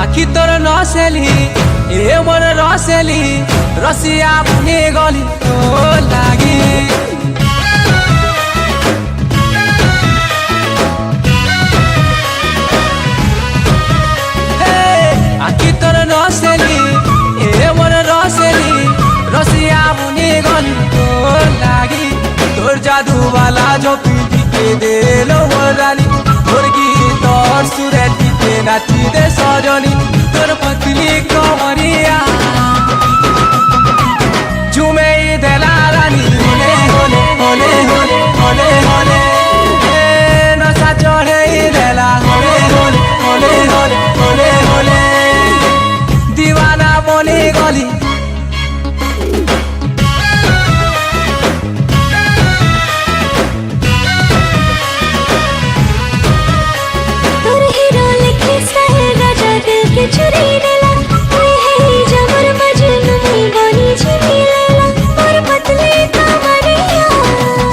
आखि तोर नसेली ए मोर रसेली रसिया बने गली तो लागी आखि तोर नसेली ए मोर रसेली रसिया बने गली तो लागी तोर जादू वाला जो पीटी के दे लो रानी तोर गीत और सुरेट नाची दे सजनी तोर पतली कमरिया झूमे देला रानी होले होले होले होले होले होले नशा चढ़े देला होले होले होले होले होले होले दीवाना बने गली।